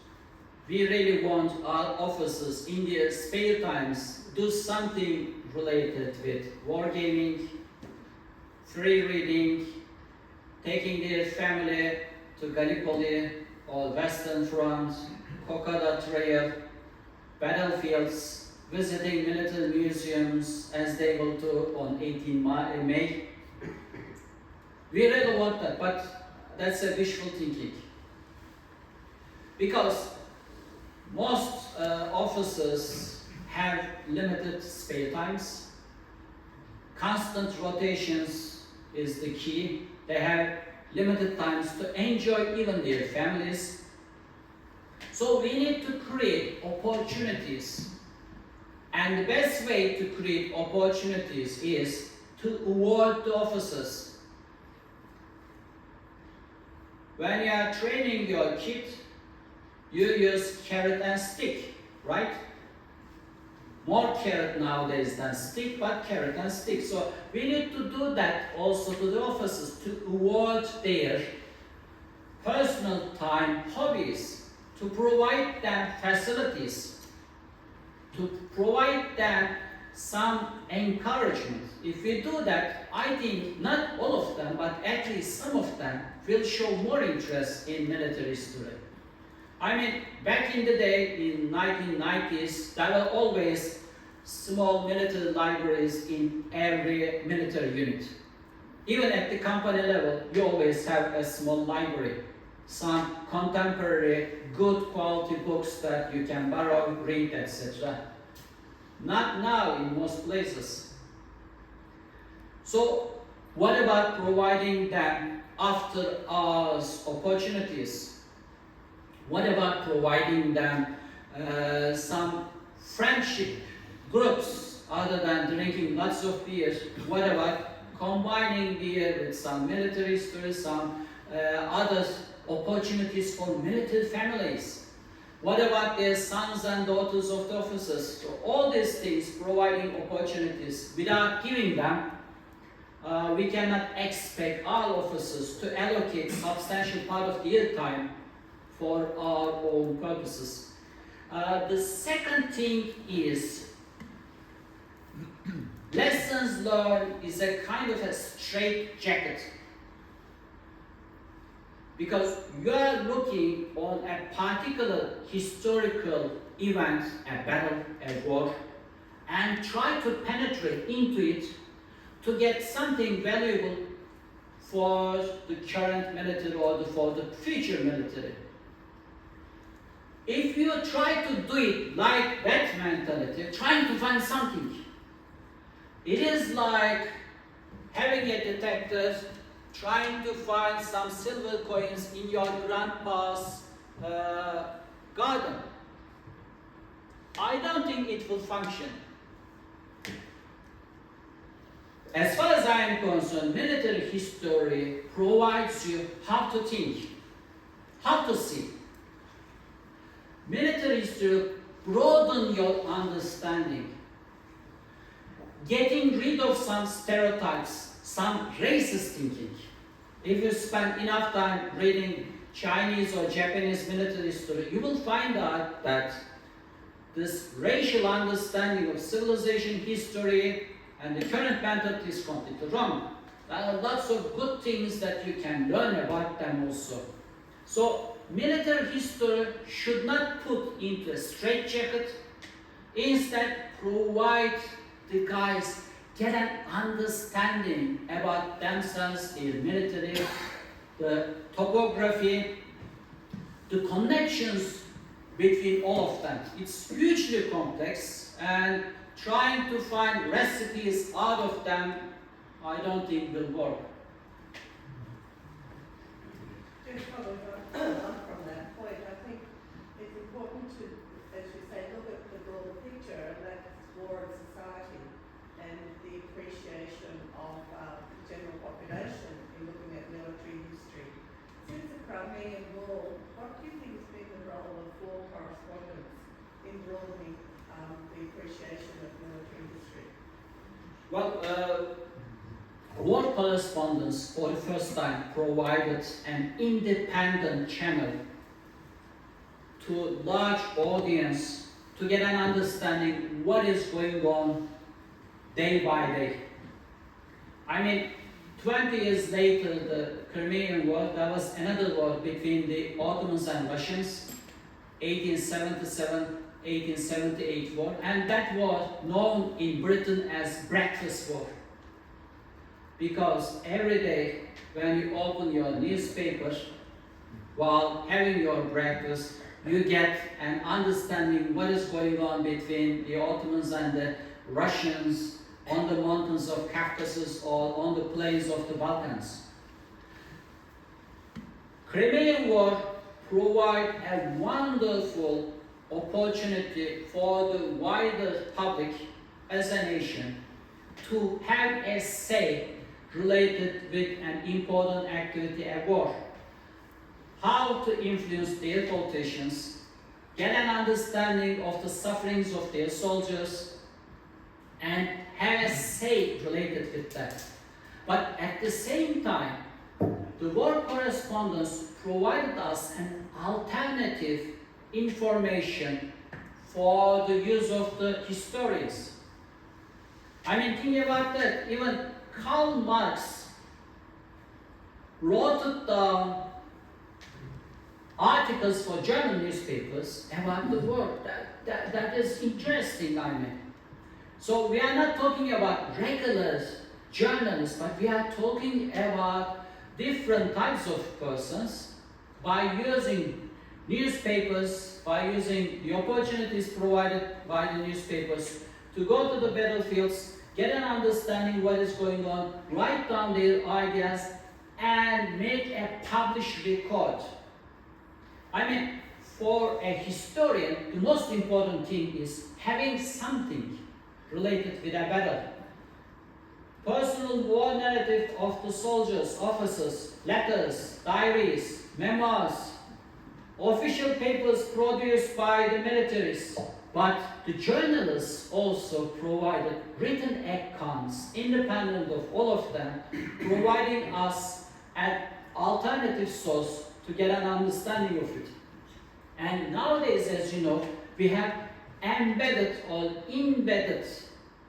We really want our officers in their spare times do something related with wargaming, free reading, taking their family to Gallipoli or Western Front, Kokada Trail, battlefields, visiting military museums as they will do on 18 May. We really want that, but that's a wishful thinking. Because most officers have limited spare times. Constant rotations is the key. They have limited times to enjoy even their families. So we need to create opportunities. And the best way to create opportunities is to award the officers. When you are training your kid, you use carrot and stick, right? More carrot nowadays than stick, but carrot and stick. So we need to do that also to the officers, to award their personal time hobbies, to provide them facilities, to provide them some encouragement. If we do that, I think not all of them, but at least some of them will show more interest in military history. I mean, back in the day, in 1990s, there were always small military libraries in every military unit. Even at the company level, you always have a small library. Some contemporary, good quality books that you can borrow, read, etc. Not now in most places. So, what about providing them after hours opportunities? What about providing them some friendship groups other than drinking lots of beer, whatever, combining beer with some military history, some other opportunities for military families. What about their sons and daughters of the officers? So all these things providing opportunities without giving them, we cannot expect our officers to allocate substantial part of their time for our own purposes. The second thing is lessons learned is a kind of a straight jacket, because you are looking on a particular historical event, a battle, a war, and try to penetrate into it to get something valuable for the current military or for the future military. If you try to do it like that mentality, trying to find something, it is like having a detector trying to find some silver coins in your grandpa's garden. I don't think it will function. As far as I am concerned, military history provides you how to think, how to see. Military history broadens your understanding, getting rid of some stereotypes, some racist thinking. If you spend enough time reading Chinese or Japanese military history, you will find out that this racial understanding of civilization history and the current mentality is completely wrong. There are lots of good things that you can learn about them also. So, military history should not put into a straitjacket. Instead, provide the guys get an understanding about themselves, their military, the topography, the connections between all of them. It's hugely complex, and trying to find recipes out of them, I don't think will work. Just following on from that point, I think it's important to, as you say, look at the broader picture, and that's war in society and the appreciation of the general population in looking at military history. Since the Crimean War, what do you think has been the role of war correspondence in broadening the appreciation of military history? Well, war correspondence for the first time provided an independent channel to large audience to get an understanding what is going on day by day. I mean, 20 years later, the Crimean War, there was another war between the Ottomans and Russians, 1877-1878 war, and that was known in Britain as Breakfast War. Because every day when you open your newspaper while having your breakfast, you get an understanding what is going on between the Ottomans and the Russians on the mountains of Caucasus or on the plains of the Balkans. Crimean War provides a wonderful opportunity for the wider public as a nation to have a say related with an important activity at war. How to influence their politicians, get an understanding of the sufferings of their soldiers, and have a say related with that. But at the same time, the war correspondence provided us an alternative information for the use of the historians. I mean, think about that. Even Karl Marx wrote it down articles for German newspapers about the war. That is interesting, I mean. So we are not talking about regular journalists, but we are talking about different types of persons by using newspapers, by using the opportunities provided by the newspapers to go to the battlefields, get an understanding what is going on, write down their ideas, and make a published record. I mean, for a historian, the most important thing is having something related with a battle. Personal war narrative of the soldiers, officers, letters, diaries, memoirs, official papers produced by the militaries, but the journalists also provided written accounts, independent of all of them, providing us an alternative source to get an understanding of it. And nowadays, as you know, we have embedded or embedded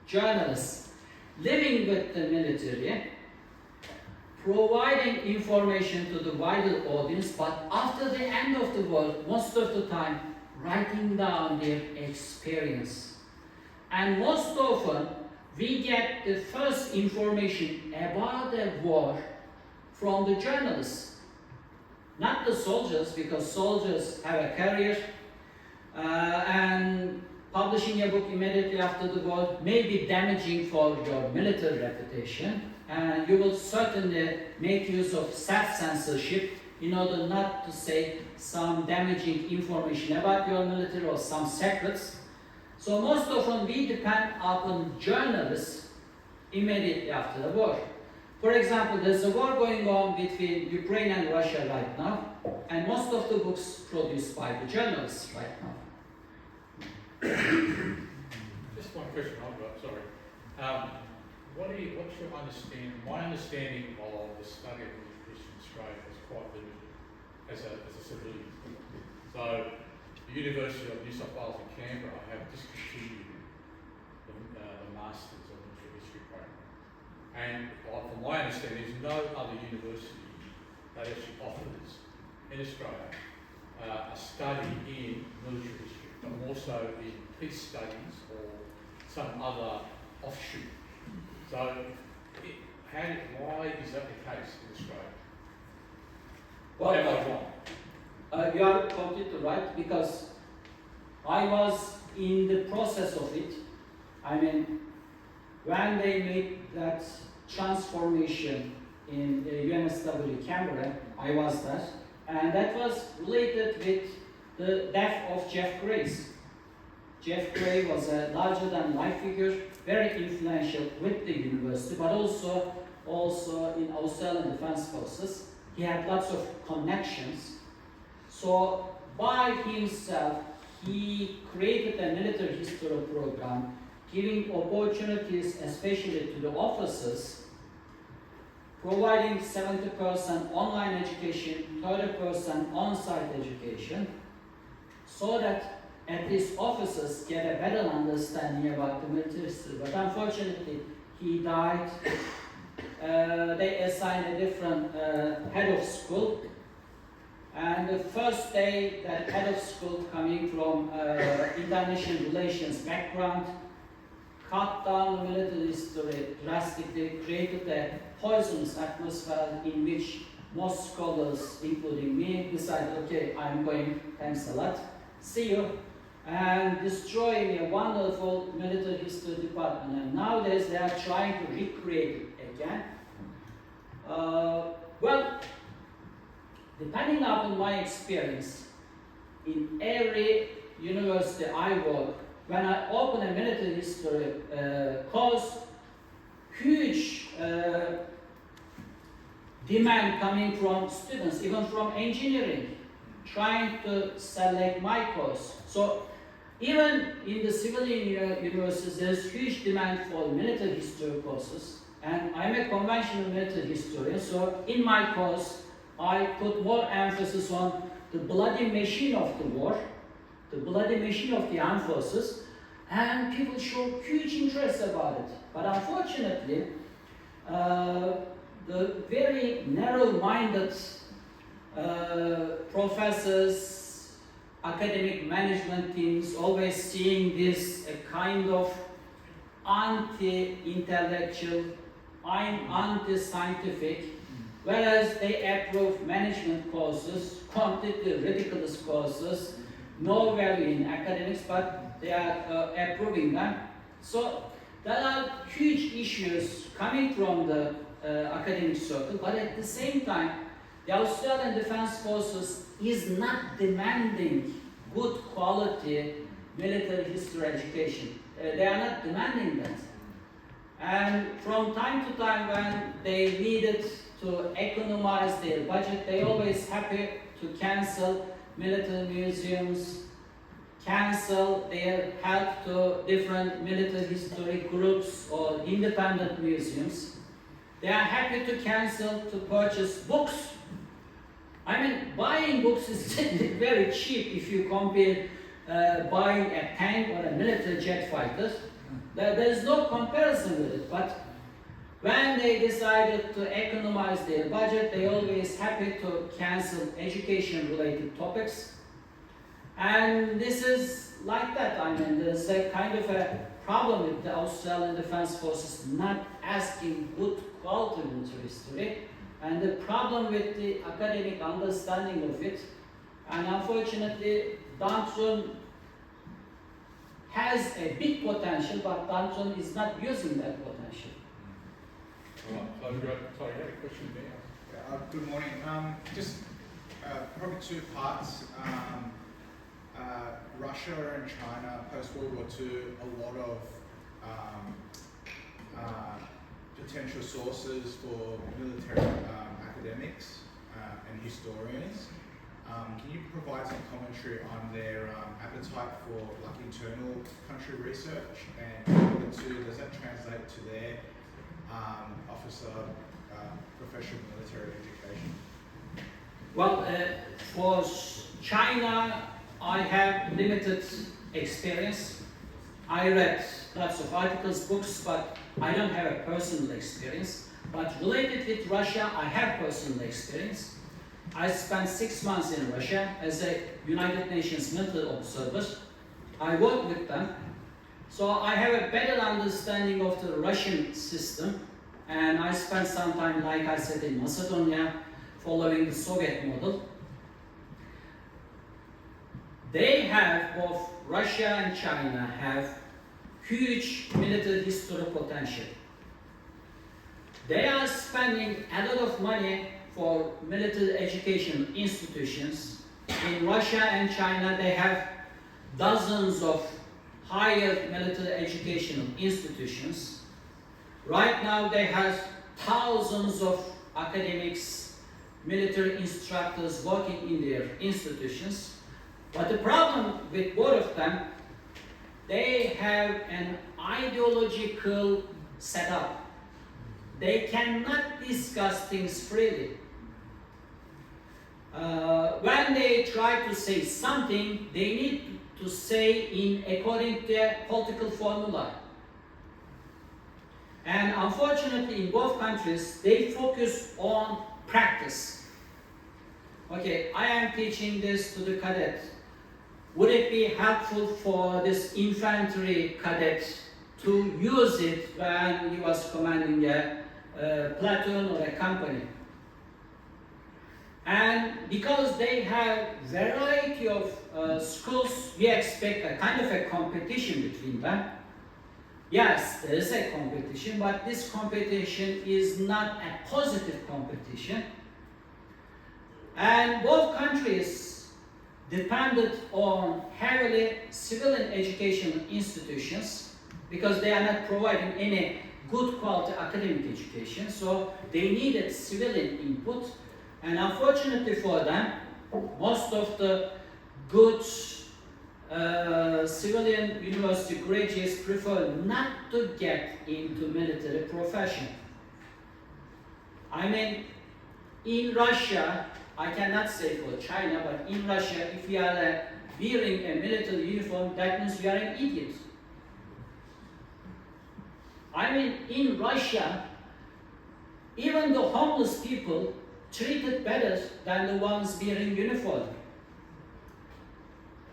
journalists living with the military, providing information to the wider audience, but after the end of the war, most of the time, writing down their experience. And most often, we get the first information about the war from the journalists, not the soldiers, because soldiers have a career, and publishing a book immediately after the war may be damaging for your military reputation, and you will certainly make use of self-censorship in order not to say some damaging information about your military or some secrets. So most often we depend upon journalists immediately after the war. For example, there's a war going on between Ukraine and Russia right now, and most of the books produced by the journalists right now. Just one question I've got, sorry. What's your understanding? My understanding of the study of Christian Australia is quite limited as a civilian. So, the University of New South Wales in Canberra have discontinued the Masters of Military History program. And from my understanding, there's no other university that actually offers in Australia a study in military history, but more so in peace studies or some other offshoot. So, why is that the case in Australia? Well, Am I wrong? You are completely right, because I was in the process of it. I mean, when they made that transformation in the UNSW Canberra, I was there, and that was related with the death of Jeff Grace. Jeff Gray was a larger-than-life figure, very influential with the university, but also in Australian Defence Forces. He had lots of connections. So by himself, he created a military history program, giving opportunities especially to the officers, providing 70% online education, 30% on-site education, so that at least officers get a better understanding about the military history. But unfortunately, he died. They assigned a different head of school. And the first day that head of school, coming from international relations background, cut down the military history drastically, created a poisonous atmosphere in which most scholars, including me, decided, okay, I'm going, thanks a lot, see you, and destroying a wonderful military history department. And nowadays they are trying to recreate it again. Well, depending upon my experience, in every university I work, when I open a military history course, huge demand coming from students, even from engineering, trying to select my course. So even in the civilian universities, there's huge demand for military history courses, and I'm a conventional military historian, so in my course, I put more emphasis on the bloody machine of the war, the bloody machine of the armed forces, and people show huge interest about it. But unfortunately, the very narrow-minded professors, academic management teams, always seeing this a kind of anti-intellectual, anti-scientific, whereas they approve management courses, completely ridiculous courses, no value in academics, but they are approving them. So there are huge issues coming from the academic circle, but at the same time, the Australian Defence Forces is not demanding good quality military history education. they are not demanding that. And from time to time when they needed to economize their budget, they always happy to cancel military museums, cancel their help to different military historic groups or independent museums. They are happy to cancel to purchase books. I mean, buying books is very cheap if you compare buying a tank or a military jet fighter. There's no comparison with it, but when they decided to economize their budget, they always happy to cancel education-related topics. And this is like that. I mean, there's a kind of a problem with the Australian Defence Forces not asking good quality military history, and the problem with the academic understanding of it. And unfortunately, Danson has a big potential, but Danson is not using that potential. All right, so we've got, sorry, you had a question there? Good morning. Just probably two parts. Russia and China post World War II, a lot of potential sources for military academics and historians. Can you provide some commentary on their appetite for like internal country research, and number two, does that translate to their officer professional military education? Well, for China, I have limited experience. I read lots of articles, books, but I don't have a personal experience. But related with Russia, I have personal experience. I spent 6 months in Russia as a United Nations military observer. I worked with them. So I have a better understanding of the Russian system. And I spent some time, like I said, in Macedonia, following the Soviet model. They have, both Russia and China have huge military history potential. They are spending a lot of money for military education institutions. In Russia and China, they have dozens of higher military educational institutions. Right now, they have thousands of academics, military instructors working in their institutions. But the problem with both of them, they have an ideological setup. They cannot discuss things freely. When they try to say something, they need to say according to their political formula. And unfortunately, in both countries, they focus on practice. Okay, I am teaching this to the cadet. Would it be helpful for this infantry cadet to use it when he was commanding a platoon or a company? And because they have variety of schools, we expect a kind of a competition between them. Yes, there is a competition, but this competition is not a positive competition. And both countries depended on heavily civilian educational institutions because they are not providing any good quality academic education, so they needed civilian input. And unfortunately for them, most of the good civilian university graduates prefer not to get into military profession. I mean, in Russia, I cannot say for China, but in Russia, if you are wearing a military uniform, that means you are an idiot. I mean, in Russia, even the homeless people treated better than the ones wearing uniform.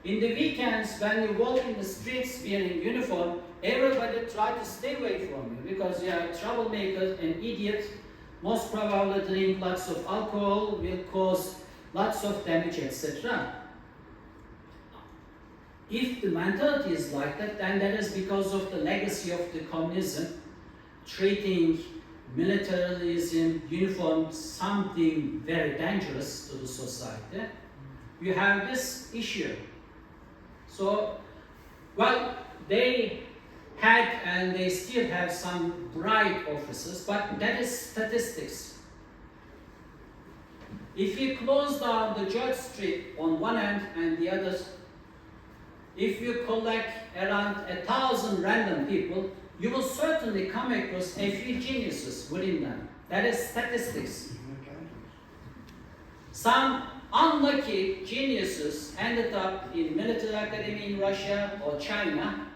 In the weekends, when you walk in the streets wearing uniform, everybody tries to stay away from you because you are a troublemaker, an idiot, most probably drink lots of alcohol, will cause lots of damage, etc. If the mentality is like that, then that is because of the legacy of the communism, treating militarism, uniform, something very dangerous to the society. You have this issue. So, well, they had and they still have some bright officers, but that is statistics. If you close down the George Street on one end and the other, if you collect around 1,000 random people, you will certainly come across a few geniuses within them. That is statistics. Some unlucky geniuses ended up in military academy in Russia or China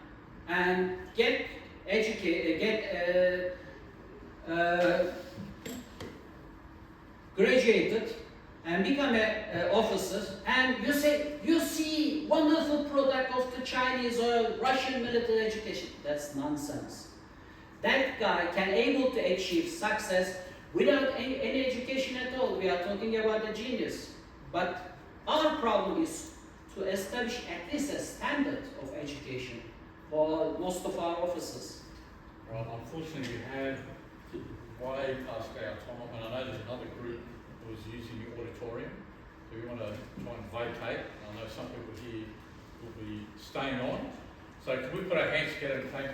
and get educated, graduated and become a officer, and you see wonderful product of the Chinese or Russian military education. That's nonsense. That guy can able to achieve success without any education at all. We are talking about a genius. But our problem is to establish at least a standard of education for most of our officers. Right, unfortunately, we have way past our time, and I know there's another group that was using the auditorium. So we want to try and vacate. I know some people here will be staying on. So can we put our hands together and thank